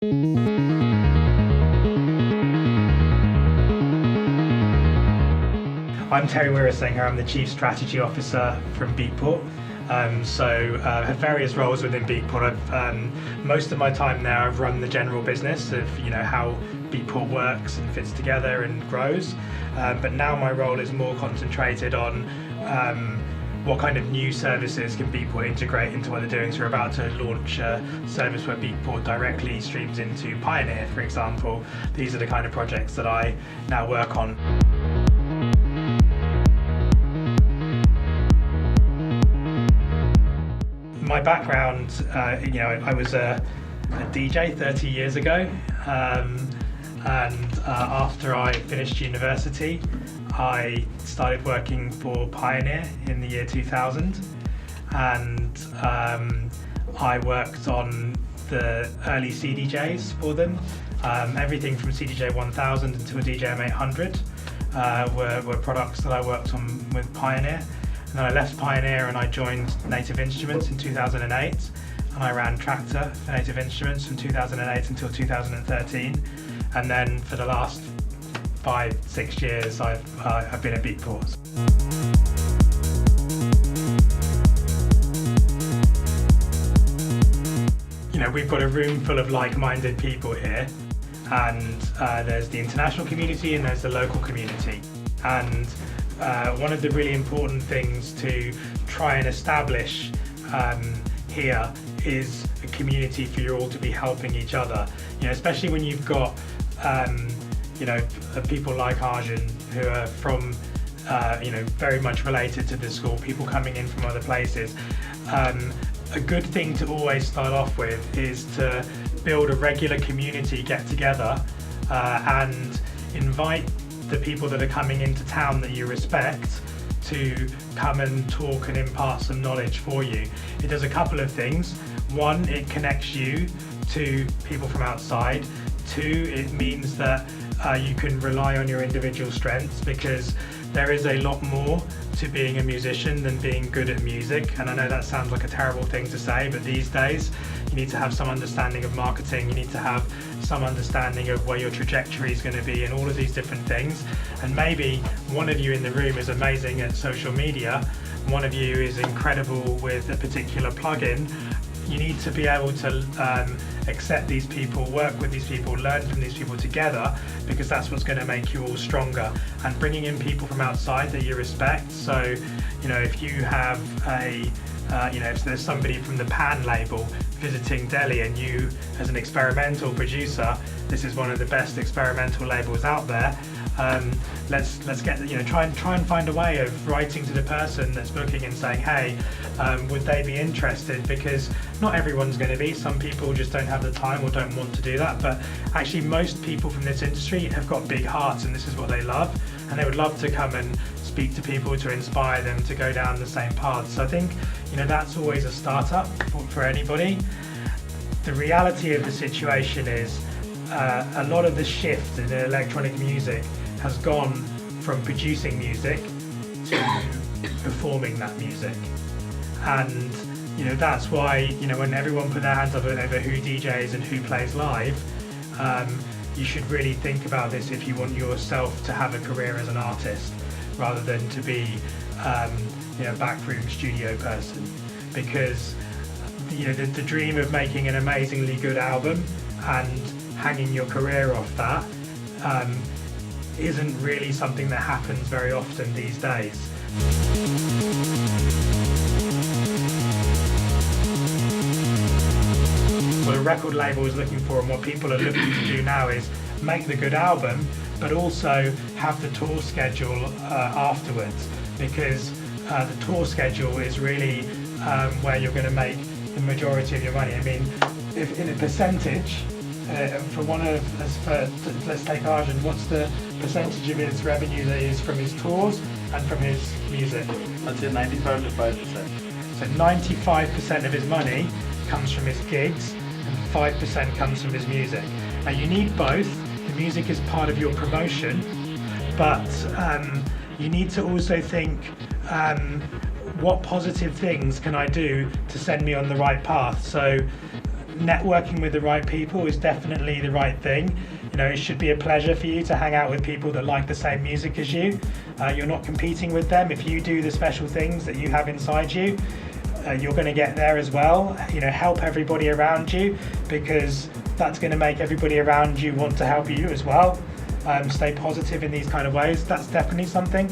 I'm Terry Weerasinghe. I'm the Chief Strategy Officer from Beatport. I have various roles within Beatport. Most of my time now I've run the general business of how Beatport works and fits together and grows. But now my role is more concentrated on what kind of new services can Beatport integrate into what they're doing. So we're about to launch a service where Beatport directly streams into Pioneer, for example. These are the kind of projects that I now work on. My background, I was a DJ 30 years ago, and after I finished university, I started working for Pioneer in the year 2000, and I worked on the early CDJs for them. Everything from CDJ 1000 until DJM 800 were products that I worked on with Pioneer. And then I left Pioneer and I joined NATIVE Instruments in 2008, and I ran Traktor for NATIVE Instruments from 2008 until 2013. And then for the last 5-6 years I've been at Beatport. We've got a room full of like-minded people here, and there's the international community and there's the local community. And one of the really important things to try and establish here is a community for you all to be helping each other. Especially when you've got people like Arjun who are from very much related to the school, people coming in from other places. A good thing to always start off with is to build a regular community get together and invite the people that are coming into town that you respect to come and talk and impart some knowledge for you. It does a couple of things. One, it connects you to people from outside. Two, it means that you can rely on your individual strengths, because there is a lot more to being a musician than being good at music. And I know that sounds like a terrible thing to say, but these days you need to have some understanding of marketing, you need to have some understanding of where your trajectory is going to be and all of these different things. And maybe one of you in the room is amazing at social media, one of you is incredible with a particular plugin. You need to be able to accept these people, work with these people, learn from these people together, because that's what's going to make you all stronger. And bringing in people from outside that you respect. So, if you have if there's somebody from the Pan label visiting Delhi, and you, as an experimental producer, this is one of the best experimental labels out there. Let's get try and find a way of writing to the person that's booking and saying, hey, would they be interested? Because not everyone's going to be. Some people just don't have the time or don't want to do that. But actually, most people from this industry have got big hearts, and this is what they love, and they would love to come and speak to people to inspire them to go down the same path. So I think that's always a startup for anybody. The reality of the situation is a lot of the shift in electronic music has gone from producing music to performing that music. And that's why when everyone put their hands up over who DJs and who plays live, you should really think about this if you want yourself to have a career as an artist, rather than to be backroom studio person. Because the dream of making an amazingly good album and hanging your career off that isn't really something that happens very often these days. What a record label is looking for, and what people are looking to do now, is make the good album, but also have the tour schedule afterwards, because the tour schedule is really where you're going to make the majority of your money. I mean, if in a percentage, let's take Arjun, what's the percentage of his revenue that is from his tours and from his music? I'd say 95 to 5%. So 95% of his money comes from his gigs and 5% comes from his music. Now you need both. The music is part of your promotion, but you need to also think, what positive things can I do to send me on the right path? So networking with the right people is definitely the right thing. You know, it should be a pleasure for you to hang out with people that like the same music as you. You're not competing with them. If you do the special things that you have inside you, you're going to get there as well. You know, help everybody around you, because that's going to make everybody around you want to help you as well. Stay positive in these kind of ways. That's definitely something.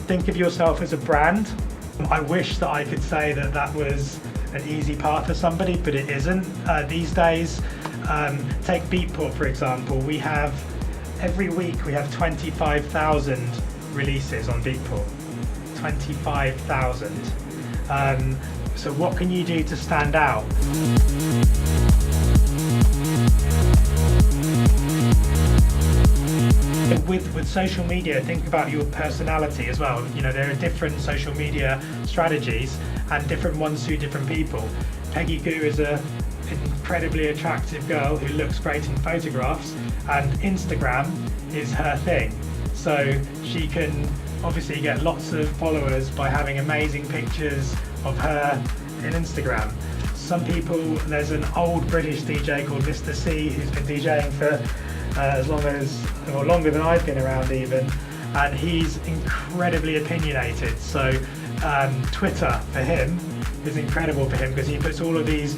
Think of yourself as a brand. I wish that I could say that that was an easy path for somebody, but it isn't. These days, take Beatport for example. We have, every week we have 25,000 releases on Beatport. 25,000. So what can you do to stand out? With social media, think about your personality as well. You know, there are different social media strategies and different ones suit different people. Peggy Goo is an incredibly attractive girl who looks great in photographs, and Instagram is her thing. So she can obviously get lots of followers by having amazing pictures of her in Instagram. Some people, there's an old British DJ called Mr. C who's been DJing for as long as, or longer than I've been around even, and he's incredibly opinionated. So Twitter for him is incredible for him, because he puts all of these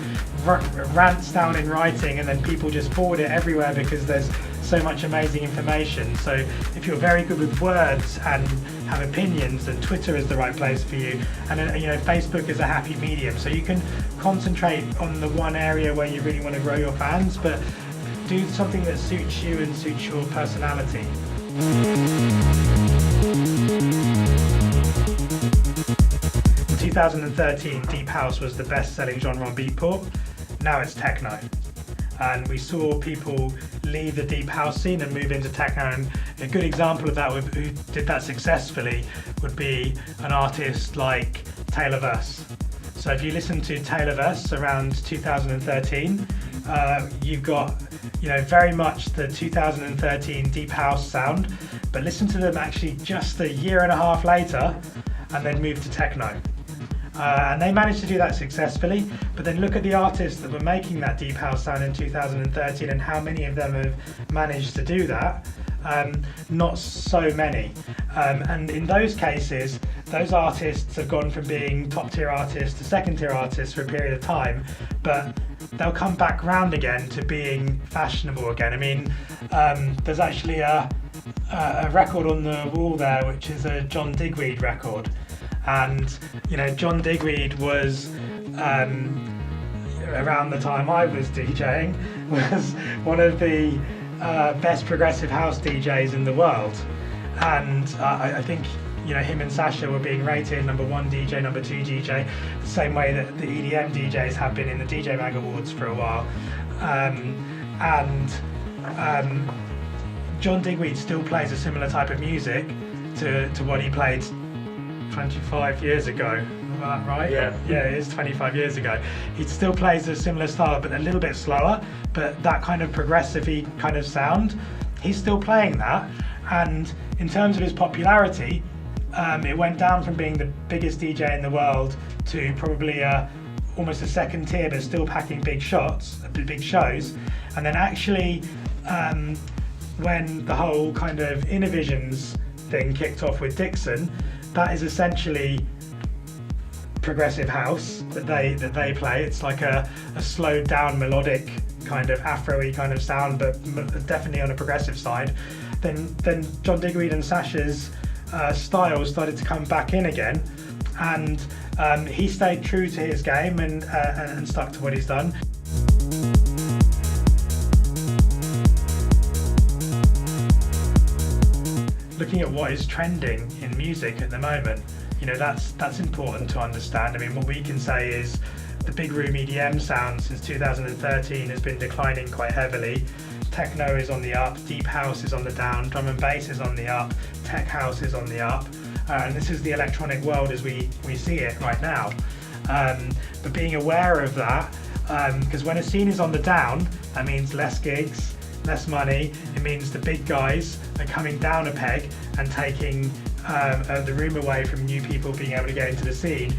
rants down in writing and then people just forward it everywhere because there's so much amazing information. So if you're very good with words and have opinions, then Twitter is the right place for you. And then, you know, Facebook is a happy medium, so you can concentrate on the one area where you really want to grow your fans, but do something that suits you and suits your personality. In 2013, Deep House was the best-selling genre on Beatport. Now it's techno. And we saw people leave the Deep House scene and move into techno, and a good example of that, who did that successfully, would be an artist like Taylor Verse. So if you listen to Taylor Verse around 2013, you've got, you know, very much the 2013 Deep House sound, but listen to them actually just a year and a half later and then move to techno. And they managed to do that successfully, but then look at the artists that were making that Deep House sound in 2013 and how many of them have managed to do that. Not so many. And in those cases, those artists have gone from being top tier artists to second tier artists for a period of time, but they'll come back round again to being fashionable again. I mean, there's actually a record on the wall there, which is a John Digweed record. And, you know, John Digweed was, around the time I was DJing, was one of the best progressive house DJs in the world. And I think, you know, him and Sasha were being rated number 1 DJ, number 2 DJ, the same way that the EDM DJs have been in the DJ Mag Awards for a while. John Digweed still plays a similar type of music to what he played 25 years ago. Is that right? Yeah, it is 25 years ago. He still plays a similar style, but a little bit slower, but that kind of progressive-y kind of sound, he's still playing that. And in terms of his popularity, it went down from being the biggest DJ in the world to probably almost a second tier, but still packing big shows. And then actually, when the whole kind of Innovisions thing kicked off with Dixon, that is essentially progressive house that they play. It's like a slowed down melodic kind of Afro-y kind of sound, but definitely on a progressive side. Then John Digweed and Sasha's style started to come back in again, and he stayed true to his game and stuck to what he's done. Looking at what is trending in music at the moment, you know, that's important to understand. I mean, what we can say is the big room EDM sound since 2013 has been declining quite heavily. Techno is on the up, deep house is on the down, drum and bass is on the up, tech house is on the up, and this is the electronic world as we see it right now. But being aware of that, because when a scene is on the down, that means less gigs, less money. It means the big guys are coming down a peg and taking the room away from new people being able to get into the scene.